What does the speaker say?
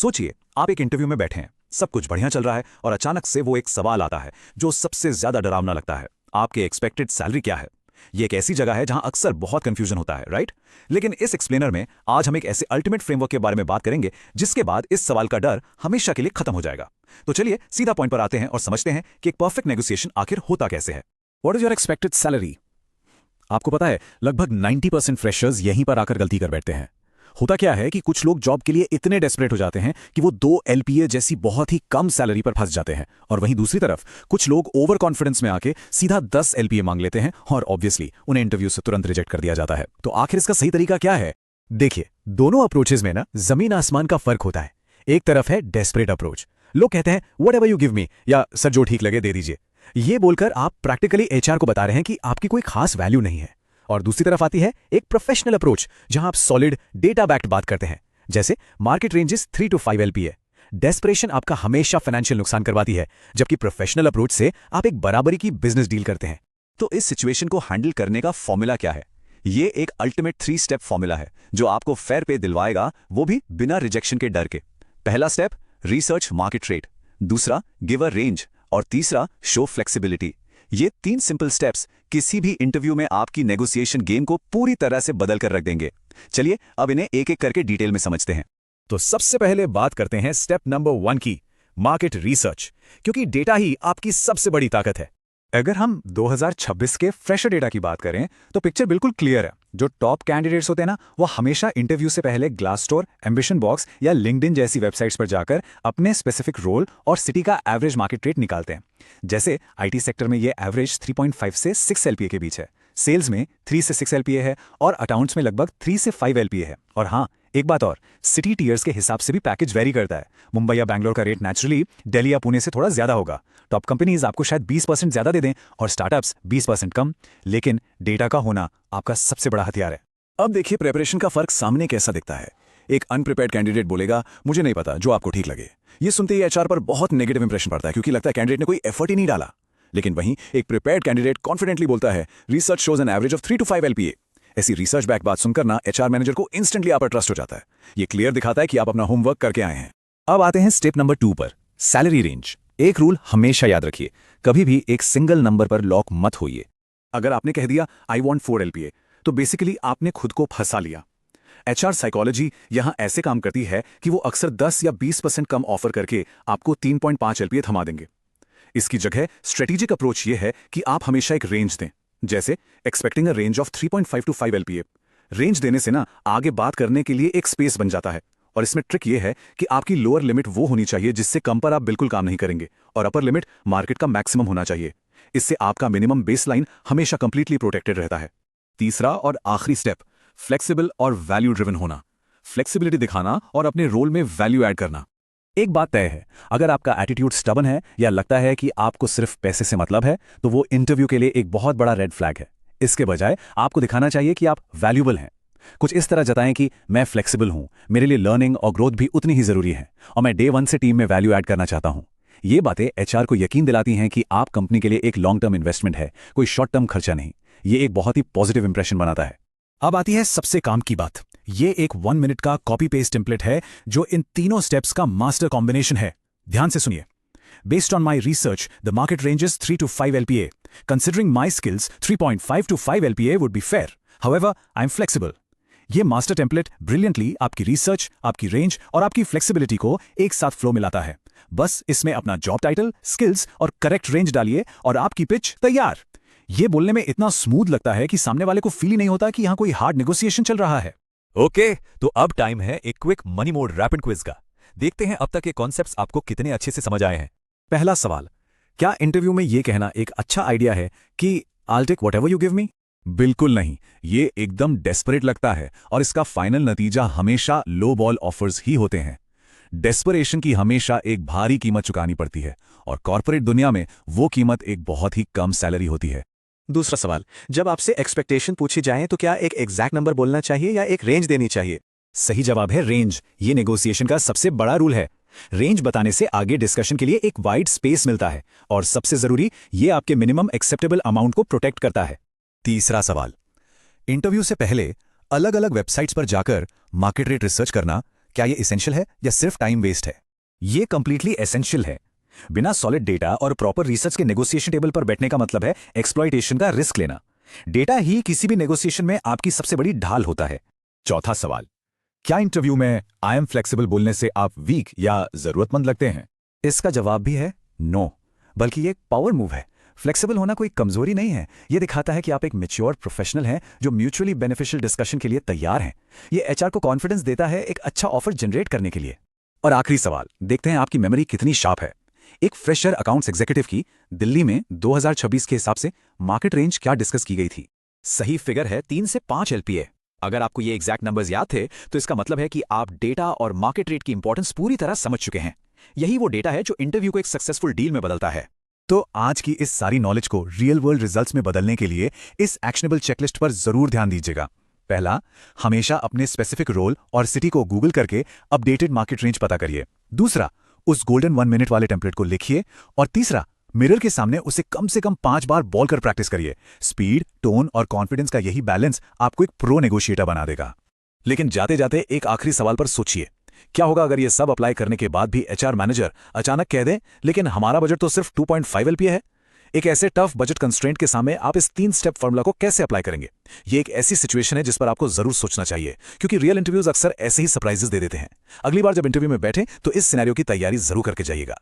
सोचिए, आप एक इंटरव्यू में बैठे हैं, सब कुछ बढ़िया चल रहा है और अचानक से वो एक सवाल आता है जो सबसे ज्यादा डरावना लगता है। आपके एक्सपेक्टेड सैलरी क्या है? ये एक ऐसी जगह है जहां अक्सर बहुत कंफ्यूजन होता है, राइट? लेकिन इस एक्सप्लेनर में आज हम एक ऐसे अल्टीमेट फ्रेमवर्क के बारे में बात करेंगे जिसके बाद इस सवाल का डर हमेशा के लिए खत्म हो जाएगा। तो चलिए सीधा पॉइंट पर आते हैं और समझते हैं कि एक परफेक्ट नेगोशिएशन आखिर होता कैसे है। What is your expected salary? आपको पता है, लगभग 90% फ्रेशर्स यहीं पर आकर गलती कर बैठते हैं। होता क्या है कि कुछ लोग जॉब के लिए इतने डेस्परेट हो जाते हैं कि वो 2 LPA जैसी बहुत ही कम सैलरी पर फंस जाते हैं, और वहीं दूसरी तरफ कुछ लोग ओवर कॉन्फिडेंस में आके सीधा 10 LPA मांग लेते हैं और ऑब्वियसली उन्हें इंटरव्यू से तुरंत रिजेक्ट कर दिया जाता है। तो आखिर इसका सही तरीका क्या है? देखिए, दोनों अप्रोचेज में ना जमीन आसमान का फर्क होता है। एक तरफ है डेस्परेट अप्रोच। लोग कहते हैं व्हाटएवर यू गिव मी, या सर जो ठीक लगे दे दीजिए। ये बोलकर आप प्रैक्टिकली HR को बता रहे हैं कि आपकी कोई खास वैल्यू नहीं है। और दूसरी तरफ आती है एक प्रोफेशनल अप्रोच, जहां आप सॉलिड डेटा बैक्ड बात करते हैं, जैसे market ranges 3 to 5 LPA। Desperation आपका हमेशा फाइनेंशियल नुकसान करवाती है, जबकि प्रोफेशनल अप्रोच से आप एक बराबरी की बिजनेस डील करते हैं। तो इस सिचुएशन को हैंडल करने का फॉर्मूला क्या है? ये एक अल्टीमेट 3 स्टेप फॉर्मूला है जो आपको फेयर पे दिलवाएगा, वो भी बिना रिजेक्शन के डर के। पहला स्टेप, रिसर्च मार्केट रेट। दूसरा, गिव अ रेंज। और तीसरा, शो फ्लेक्सिबिलिटी। ये 3 सिंपल स्टेप्स किसी भी इंटरव्यू में आपकी नेगोशिएशन गेम को पूरी तरह से बदल कर रख देंगे। चलिए अब इन्हें एक एक करके डिटेल में समझते हैं। तो सबसे पहले बात करते हैं स्टेप नंबर 1 की, मार्केट रिसर्च, क्योंकि डेटा ही आपकी सबसे बड़ी ताकत है। अगर हम 2026 के फ्रेशर डेटा की बात करें तो पिक्चर बिल्कुल क्लियर है। जो टॉप कैंडिडेट्स होते हैं ना, वो हमेशा इंटरव्यू से पहले ग्लासडोर, एम्बिशन बॉक्स या लिंक्डइन जैसी वेबसाइट्स पर जाकर अपने स्पेसिफिक रोल और सिटी का एवरेज मार्केट रेट निकालते हैं। जैसे IT सेक्टर में ये एवरेज 3.5 से 6 LPA के बीच है, सेल्स में 3 से 6 LPA है और अकाउंट्स में लगभग 3 से 5 LPA है। और हाँ, एक बात और, सिटी टीयर्स के हिसाब से भी पैकेज वेरी करता है। मुंबई या बैंगलोर का रेट नेचुरली दिल्ली या पुणे से थोड़ा ज्यादा होगा। टॉप कंपनीज आपको शायद 20% ज्यादा दे दें और स्टार्टअप्स 20% कम, लेकिन डेटा का होना आपका सबसे बड़ा हथियार है। अब देखिए प्रिपरेशन का फर्क सामने कैसा दिखता है। एक अनप्रिपेयर्ड कैंडिडेट बोलेगा मुझे नहीं पता, जो आपको ठीक लगे। ये सुनते ही HR पर बहुत नेगेटिव इंप्रेशन पड़ता है, क्योंकि लगता है कैंडिडेट ने कोई एफर्ट ही नहीं डाला। लेकिन वहीं एक प्रिपेयर्ड कैंडिडेट कॉन्फिडेंटली बोलता है research shows an average of 3 to 5 LPA। ऐसी रिसर्च बैक बात सुनकर ना HR मैनेजर को इंस्टेंटली आप पर ट्रस्ट हो जाता है। ये क्लियर दिखाता है कि आप अपना होमवर्क करके आए हैं। अब आते हैं स्टेप नंबर 2 पर, सैलरी रेंज। एक रूल हमेशा याद रखिए, कभी भी एक सिंगल नंबर पर लॉक मत होइए। अगर आपने कह दिया आई वांट 4 LPA, तो बेसिकली आपने खुद को फंसा लिया। HR साइकोलॉजी यहां ऐसे काम करती है कि वो अक्सर 10 या 20% कम ऑफर करके आपको 3.5 LPA थमा देंगे। इसकी जगह स्ट्रेटेजिक अप्रोच ये है कि आप हमेशा एक रेंज दें, जैसे expecting a range of 3.5 to 5 LPA। Range देने से ना आगे बात करने के लिए एक स्पेस बन जाता है। और इसमें ट्रिक ये है कि आपकी लोअर लिमिट वो होनी चाहिए जिससे कम पर आप बिल्कुल काम नहीं करेंगे, और अपर लिमिट मार्केट का मैक्सिमम होना चाहिए। इससे आपका मिनिमम बेसलाइन हमेशा कंप्लीटली प्रोटेक्टेड रहता है। तीसरा और आखिरी स्टेप, फ्लेक्सिबल और वैल्यू ड्रिवन होना। फ्लेक्सिबिलिटी दिखाना और अपने रोल में वैल्यू ऐड करना। एक बात तय है, अगर आपका एटीट्यूड स्टबन है या लगता है कि आपको सिर्फ पैसे से मतलब है, तो वो इंटरव्यू के लिए एक बहुत बड़ा रेड फ्लैग है। इसके बजाय आपको दिखाना चाहिए कि आप वैल्यूबल हैं। कुछ इस तरह जताएं कि मैं फ्लेक्सिबल हूं, मेरे लिए लर्निंग और ग्रोथ भी उतनी ही जरूरी है, और मैं डे 1 से टीम में वैल्यू ऐड करना चाहता हूं। ये बातें HR को यकीन दिलाती हैं कि आप कंपनी के लिए एक लॉन्ग टर्म इन्वेस्टमेंट है, कोई शॉर्ट टर्म खर्चा नहीं। ये एक बहुत ही पॉजिटिव इंप्रेशन बनाता है। अब आती है सबसे काम की बात। ये एक 1 मिनट का कॉपी पेस्ट टेम्पलेट है जो इन तीनों स्टेप्स का मास्टर कॉम्बिनेशन है। ध्यान से सुनिए। Based on my research, the market ranges 3 to 5 LPA. Considering my skills, 3.5 to 5 LPA would be fair. However, I'm flexible. ये मास्टर टेम्पलेट ब्रिलियंटली आपकी रिसर्च, आपकी रेंज और आपकी फ्लेक्सिबिलिटी को एक साथ फ्लो मिलाता है। बस इसमें अपना जॉब टाइटल, स्किल्स और करेक्ट रेंज डालिए और आपकी पिच तैयार। ये बोलने में इतना स्मूथ लगता है कि सामने वाले को फील ही नहीं होता कि यहां कोई हार्ड नेगोशिएशन चल रहा है। ओके, तो अब टाइम है एक quick money mode rapid quiz का। देखते हैं अब तक के कॉन्सेप्ट्स आपको कितने अच्छे से समझ आए हैं। पहला सवाल, क्या इंटरव्यू में ये कहना एक अच्छा आइडिया है कि I'll take whatever you give me? बिल्कुल नहीं, ये एकदम डेस्परेट लगता है और इसका फाइनल नतीजा हमेशा लो बॉल ऑफर्स ही होते हैं। डेस्परेशन की हमेशा एक भारी कीमत चुकानी पड़ती है, और कॉर्पोरेट दुनिया में वो कीमत एक बहुत ही कम सैलरी होती है। दूसरा सवाल, जब आपसे एक्सपेक्टेशन पूछी जाए तो क्या एक एग्जैक्ट नंबर बोलना चाहिए या एक रेंज देनी चाहिए? सही जवाब है रेंज। ये नेगोशिएशन का सबसे बड़ा रूल है। रेंज बताने से आगे डिस्कशन के लिए एक वाइड स्पेस मिलता है, और सबसे जरूरी, ये आपके मिनिमम एक्सेप्टेबल अमाउंट को प्रोटेक्ट करता है। तीसरा सवाल, इंटरव्यू से पहले अलग अलग वेबसाइट्स पर जाकर मार्केट रेट रिसर्च करना क्या ये इसेंशियल है या सिर्फ टाइम वेस्ट है? ये कंप्लीटली एसेंशियल है। बिना सॉलिड डेटा और प्रॉपर रिसर्च के नेगोशिएशन टेबल पर बैठने का मतलब है एक्सप्लॉइटेशन का रिस्क लेना। डेटा ही किसी भी नेगोशिएशन में आपकी सबसे बड़ी ढाल होता है। चौथा सवाल, क्या इंटरव्यू में आई एम फ्लेक्सिबल बोलने से आप वीक या जरूरतमंद लगते हैं? इसका जवाब भी है नो, बल्कि ये एक पावर मूव है। फ्लेक्सिबल होना कोई कमजोरी नहीं है, ये दिखाता है कि आप एक मैच्योर प्रोफेशनल हैं जो म्यूचुअली बेनिफिशियल डिस्कशन के लिए तैयार हैं। ये एचआर को कॉन्फिडेंस देता है एक अच्छा ऑफर जनरेट करने के लिए। और आखिरी सवाल, देखते हैं आपकी मेमोरी कितनी शार्प है। एक फ्रेशर अकाउंट्स एग्जीक्यूटिव की दिल्ली में 2026 के हिसाब से मार्केट रेंज क्या डिस्कस की गई थी? सही फिगर है 3 से 5 LPA। अगर आपको ये एग्जैक्ट नंबर्स याद थे तो इसका मतलब है कि आप डेटा और मार्केट रेट की इंपॉर्टेंस पूरी तरह समझ चुके हैं। यही वो डेटा है जो इंटरव्यू को एक सक्सेसफुल डील में बदलता है। तो आज की इस सारी नॉलेज को रियल वर्ल्ड रिजल्ट्स में बदलने के लिए इस एक्शनेबल चेकलिस्ट पर जरूर ध्यान दीजिएगा। पहला, हमेशा अपने स्पेसिफिक रोल और सिटी को गूगल करके अपडेटेड मार्केट रेंज पता करिए। दूसरा, उस गोल्डन 1 मिनट वाले टेम्पलेट को लिखिए। और तीसरा, मिरर के सामने उसे कम से कम 5 बार बोल कर प्रैक्टिस करिए। स्पीड, टोन और कॉन्फिडेंस का यही बैलेंस आपको एक प्रो नेगोशिएटर बना देगा। लेकिन जाते जाते एक आखिरी सवाल पर सोचिए, क्या होगा अगर ये सब अप्लाई करने के बाद भी एचआर मैनेजर अचानक कह दे लेकिन हमारा बजट तो सिर्फ 2.5 LPA है? एक ऐसे टफ बजट कंस्ट्रेंट के सामने आप इस 3 स्टेप फॉर्मूला को कैसे अप्लाई करेंगे? ये एक ऐसी सिचुएशन है जिस पर आपको जरूर सोचना चाहिए, क्योंकि रियल इंटरव्यूज अक्सर ऐसे ही सरप्राइजेस दे देते हैं। अगली बार जब इंटरव्यू में बैठे तो इस सिनेरियो की तैयारी जरूर करके जाइएगा।